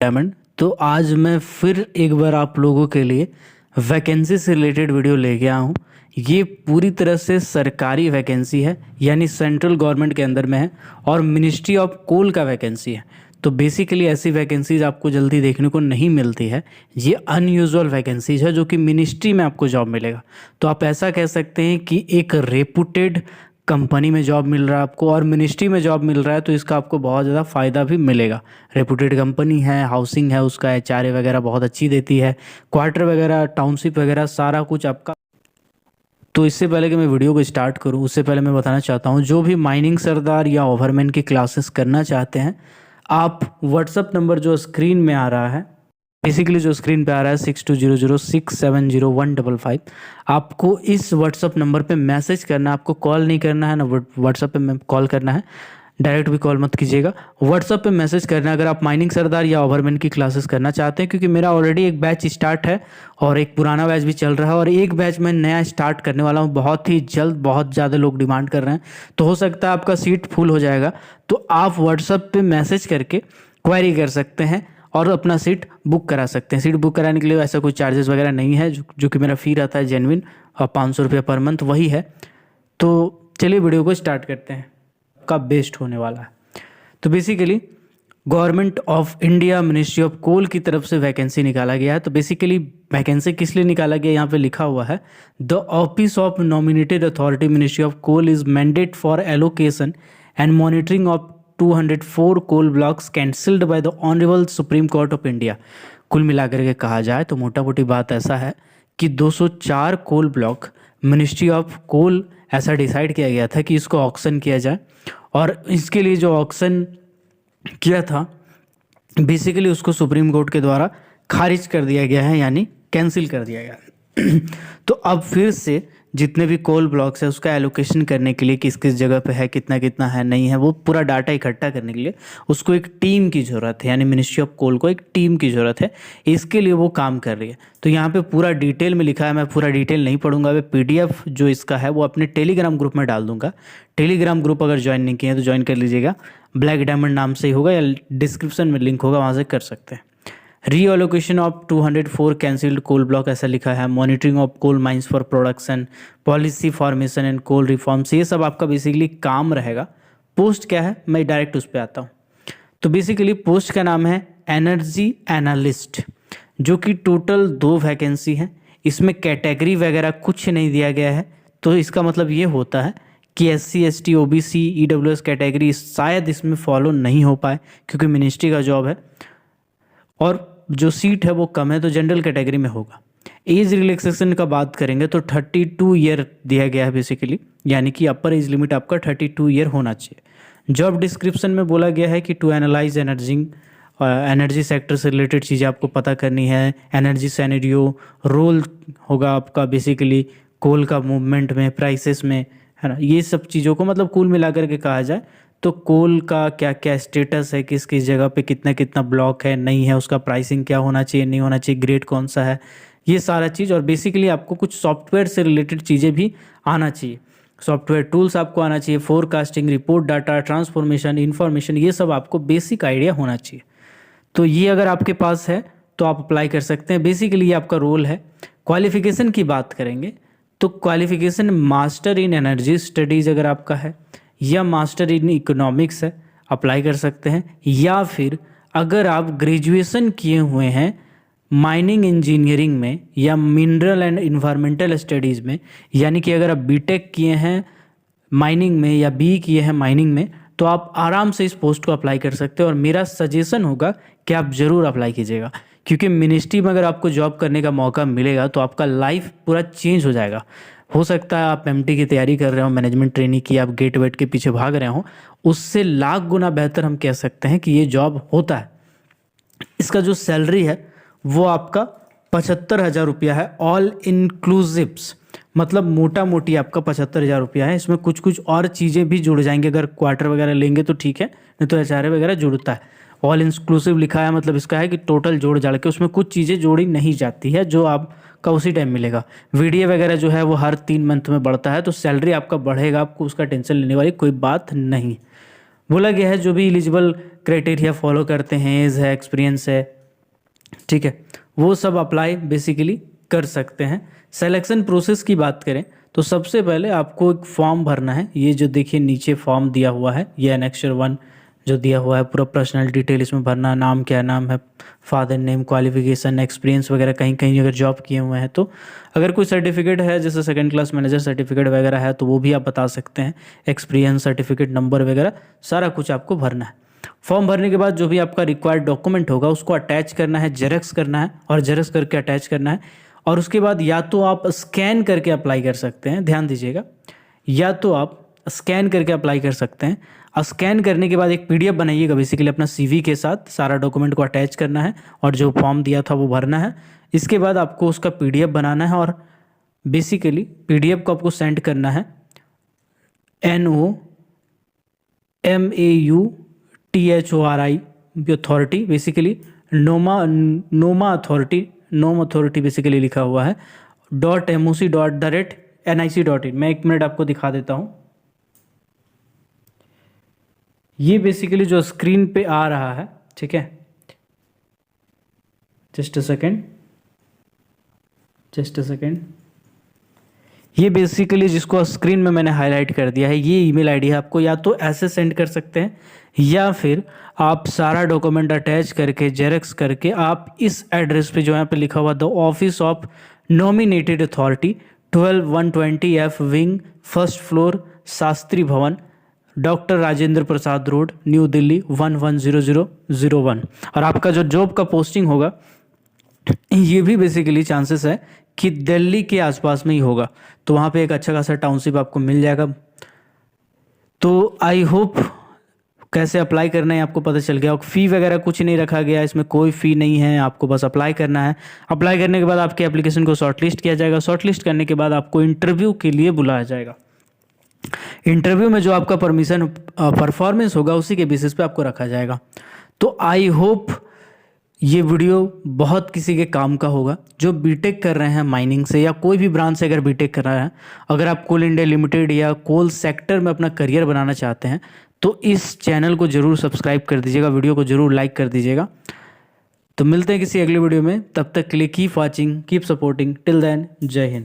Diamond. तो आज मैं फिर एक बार आप लोगों के लिए वैकेंसी से रिलेटेड वीडियो लेके आया हूँ। ये पूरी तरह से सरकारी वैकेंसी है, यानी सेंट्रल गवर्नमेंट के अंदर में है और मिनिस्ट्री ऑफ कोल का वैकेंसी है। तो बेसिकली ऐसी वैकेंसीज आपको जल्दी देखने को नहीं मिलती है। ये अनयूजुअल वैकेंसीज है जो कि मिनिस्ट्री में आपको जॉब मिलेगा। तो आप ऐसा कह सकते हैं कि एक रेपुटेड कंपनी में जॉब मिल रहा है आपको और मिनिस्ट्री में जॉब मिल रहा है, तो इसका आपको बहुत ज़्यादा फ़ायदा भी मिलेगा। रेपुटेड कंपनी है, हाउसिंग है, उसका एचआरए वगैरह बहुत अच्छी देती है, क्वार्टर वगैरह, टाउनशिप वगैरह सारा कुछ आपका। तो इससे पहले कि मैं वीडियो को स्टार्ट करूं, उससे पहले मैं बताना चाहता हूं, जो भी माइनिंग सरदार या ओवरमैन की क्लासेस करना चाहते हैं, आप व्हाट्सअप नंबर जो स्क्रीन में आ रहा है, बेसिकली जो स्क्रीन पे आ रहा है 6200670155, आपको इस व्हाट्सअप नंबर पे मैसेज करना है। आपको कॉल नहीं करना है ना, व्हाट्सअप पे कॉल करना है। डायरेक्ट भी कॉल मत कीजिएगा, व्हाट्सअप पे मैसेज करना है अगर आप माइनिंग सरदार या ओवरमैन की क्लासेस करना चाहते हैं। क्योंकि मेरा ऑलरेडी एक बैच स्टार्ट है और एक पुराना बैच भी चल रहा है और एक बैच मैं नया स्टार्ट करने वाला हूँ बहुत ही जल्द। बहुत ज़्यादा लोग डिमांड कर रहे हैं, तो हो सकता है आपका सीट फुल हो जाएगा। तो आप व्हाट्सअप पे मैसेज करके क्वेरी कर सकते हैं और अपना सीट बुक करा सकते हैं। सीट बुक कराने के लिए ऐसा कोई चार्जेस वगैरह नहीं है, जो कि मेरा फ़ी रहता है जेन्युइन, और 500 रुपये पर मंथ वही है। तो चलिए वीडियो को स्टार्ट करते हैं, का बेस्ट होने वाला है। तो basically government of India ministry of coal की तरफ से वैकेंसी निकाला गया है। तो बेसिकली वैकेंसी किस लिए निकाला गया, यहाँ पे लिखा हुआ है, the office of nominated authority ministry of coal is mandate for allocation and monitoring of 204 coal blocks cancelled by the honourable supreme court of India. कुल मिलाकर के कहा जाए तो मोटा मोटी बात ऐसा है कि 204 coal block ministry of coal ऐसा डिसाइड किया गया था कि इसको ऑक्शन किया जाए, और इसके लिए जो ऑक्शन किया था बेसिकली उसको सुप्रीम कोर्ट के द्वारा खारिज कर दिया गया है, यानी कैंसिल कर दिया गया है। तो अब फिर से जितने भी कोल ब्लॉक्स है उसका एलोकेशन करने के लिए किस किस जगह पे है, कितना कितना है, नहीं है, वो पूरा डाटा इकट्ठा करने के लिए उसको एक टीम की ज़रूरत है, यानी मिनिस्ट्री ऑफ कोल को एक टीम की ज़रूरत है। इसके लिए वो काम कर रही है। तो यहाँ पे पूरा डिटेल में लिखा है, मैं पूरा डिटेल नहीं पढ़ूंगा, मैं PDF जो इसका है वो अपने टेलीग्राम ग्रुप में डाल दूंगा। टेलीग्राम ग्रुप अगर ज्वाइन नहीं किए हैं तो ज्वाइन कर लीजिएगा, ब्लैक डायमंड नाम से ही होगा या डिस्क्रिप्शन में लिंक होगा, वहाँ से कर सकते हैं। Reallocation of 204 cancelled coal block ऐसा लिखा है, monitoring of coal mines for production, policy formation and coal reforms, ये सब आपका बेसिकली काम रहेगा। पोस्ट क्या है, मैं डायरेक्ट उस पर आता हूँ। तो बेसिकली पोस्ट का नाम है एनर्जी एनालिस्ट, जो कि टोटल 2 वैकेंसी है। इसमें कैटेगरी वगैरह कुछ नहीं दिया गया है। तो इसका मतलब ये होता है कि SC ST OBC EWS category शायद इसमें फॉलो नहीं हो पाए, क्योंकि मिनिस्ट्री का जॉब है और जो सीट है वो कम है, तो जनरल कैटेगरी में होगा। एज रिलैक्सेशन का बात करेंगे तो 32 ईयर दिया गया है बेसिकली, यानी कि अपर एज लिमिट आपका 32 ईयर होना चाहिए। जॉब डिस्क्रिप्शन में बोला गया है कि टू एनालाइज एनर्जी सेक्टर से रिलेटेड चीज़ें आपको पता करनी है। एनर्जी सैनेरियो रोल होगा आपका बेसिकली कोल का मूवमेंट में, प्राइसेस में, है ना, ये सब चीज़ों को मतलब कुल मिलाकर के कहा जाए तो कोल का क्या क्या स्टेटस है, किस किस जगह पे कितना कितना ब्लॉक है, नहीं है, उसका प्राइसिंग क्या होना चाहिए, नहीं होना चाहिए, ग्रेड कौन सा है, ये सारा चीज़। और बेसिकली आपको कुछ सॉफ्टवेयर से रिलेटेड चीज़ें भी आना चाहिए, सॉफ्टवेयर टूल्स आपको आना चाहिए, forecasting, report data, transformation, information, ये सब आपको बेसिक आइडिया होना चाहिए। तो ये अगर आपके पास है तो आप अप्लाई कर सकते हैं। बेसिकली ये आपका रोल है। क्वालिफिकेशन की बात करेंगे तो qualification master in energy studies अगर आपका है, या मास्टर इन इकोनॉमिक्स है, अप्लाई कर सकते हैं। या फिर अगर आप ग्रेजुएशन किए हुए हैं माइनिंग इंजीनियरिंग में या मिनरल एंड इन्वायरमेंटल स्टडीज़ में, यानी कि अगर आप BTech किए हैं माइनिंग में या BE किए हैं माइनिंग में, तो आप आराम से इस पोस्ट को अप्लाई कर सकते हैं। और मेरा सजेशन होगा कि आप ज़रूर अप्लाई कीजिएगा, क्योंकि मिनिस्ट्री में अगर आपको जॉब करने का मौका मिलेगा तो आपका लाइफ पूरा चेंज हो जाएगा। हो सकता है आप MT की तैयारी कर रहे हो, मैनेजमेंट ट्रेनिंग की, आप गेट वेट के पीछे भाग रहे हो, उससे लाख गुना बेहतर हम कह सकते हैं कि ये जॉब होता है। इसका जो सैलरी है वो आपका 75,000 रुपया है, ऑल इंक्लूसिव्स, मतलब मोटा मोटी आपका 75,000 रुपया है। इसमें कुछ कुछ और चीज़ें भी जुड़ जाएंगी, अगर क्वार्टर वगैरह लेंगे तो ठीक है, नहीं तो HRA वगैरह जुड़ता है। ऑल इंक्लूसिव लिखा है, मतलब इसका है कि टोटल जोड़ जाड़ के उसमें कुछ चीज़ें जोड़ी नहीं जाती है, जो आपका उसी टाइम मिलेगा। VDA वगैरह जो है वो हर 3 मंथ में बढ़ता है, तो सैलरी आपका बढ़ेगा, आपको उसका टेंशन लेने वाली कोई बात नहीं। बोला गया है जो भी एलिजिबल क्राइटेरिया फॉलो करते हैं, एज है, एक्सपीरियंस है, ठीक है, वो सब अप्लाई बेसिकली कर सकते हैं। सिलेक्शन प्रोसेस की बात करें तो सबसे पहले आपको एक फॉर्म भरना है। ये जो देखिए नीचे फॉर्म दिया हुआ है, ये एनेक्चर 1 जो दिया हुआ है, पूरा पर्सनल डिटेल इसमें भरना, नाम क्या नाम है, फादर नेम, क्वालिफिकेशन, एक्सपीरियंस वगैरह, कहीं कहीं अगर जॉब किए हुए हैं तो, अगर कोई सर्टिफिकेट है जैसे सेकंड क्लास मैनेजर सर्टिफिकेट वगैरह है तो वो भी आप बता सकते हैं, एक्सपीरियंस सर्टिफिकेट नंबर वगैरह सारा कुछ आपको भरना है। फॉर्म भरने के बाद जो भी आपका रिक्वायर्ड डॉक्यूमेंट होगा उसको अटैच करना है, जेरॉक्स करना है और जेरॉक्स करके अटैच करना है। और उसके बाद या तो आप स्कैन करके अप्लाई कर सकते हैं, ध्यान दीजिएगा, या तो आप स्कैन करके अप्लाई कर सकते हैं। और स्कैन करने के बाद एक पीडीएफ बनाइएगा, बेसिकली अपना सीवी के साथ सारा डॉक्यूमेंट को अटैच करना है और जो फॉर्म दिया था वो भरना है। इसके बाद आपको उसका पीडीएफ बनाना है और बेसिकली पीडीएफ को आपको सेंड करना है NOMAUTHORI अथॉरिटी, बेसिकली नोमा अथॉरिटी बेसिकली लिखा हुआ है .moc.nic.in। मैं 1 मिनट आपको दिखा देता हूँ। ये बेसिकली जो स्क्रीन पे आ रहा है, ठीक है, जस्ट अ सेकेंड, ये बेसिकली जिसको स्क्रीन में मैंने हाईलाइट कर दिया है, ये ईमेल आईडी है। आपको या तो ऐसे सेंड कर सकते हैं या फिर आप सारा डॉक्यूमेंट अटैच करके जेरॉक्स करके आप इस एड्रेस पे जो यहाँ पे लिखा हुआ the office of nominated authority 12120F wing, first floor, Shastri भवन, doctor Rajendra Prasad road, new Delhi 110001। और आपका जो जॉब का पोस्टिंग होगा ये भी बेसिकली चांसेस है कि दिल्ली के आसपास में ही होगा, तो वहाँ पे एक अच्छा खासा टाउनशिप आपको मिल जाएगा। तो आई होप कैसे अप्लाई करना है आपको पता चल गया। और फ़ी वगैरह कुछ नहीं रखा गया, इसमें कोई फ़ी नहीं है, आपको बस अप्लाई करना है। अप्लाई करने के बाद आपके एप्लीकेशन को शॉर्टलिस्ट किया जाएगा, शॉर्टलिस्ट करने के बाद आपको इंटरव्यू के लिए बुलाया जाएगा। इंटरव्यू में जो आपका परफॉर्मेंस होगा उसी के बेसिस पे आपको रखा जाएगा। तो आई होप ये वीडियो बहुत किसी के काम का होगा जो बीटेक कर रहे हैं माइनिंग से, या कोई भी ब्रांच से अगर बीटेक कर रहा है। अगर आप कोल इंडिया लिमिटेड या कोल सेक्टर में अपना करियर बनाना चाहते हैं तो इस चैनल को ज़रूर सब्सक्राइब कर दीजिएगा, वीडियो को ज़रूर लाइक कर दीजिएगा। तो मिलते हैं किसी अगले वीडियो में, तब तक के लिए keep watching, keep supporting, till then जय हिंद।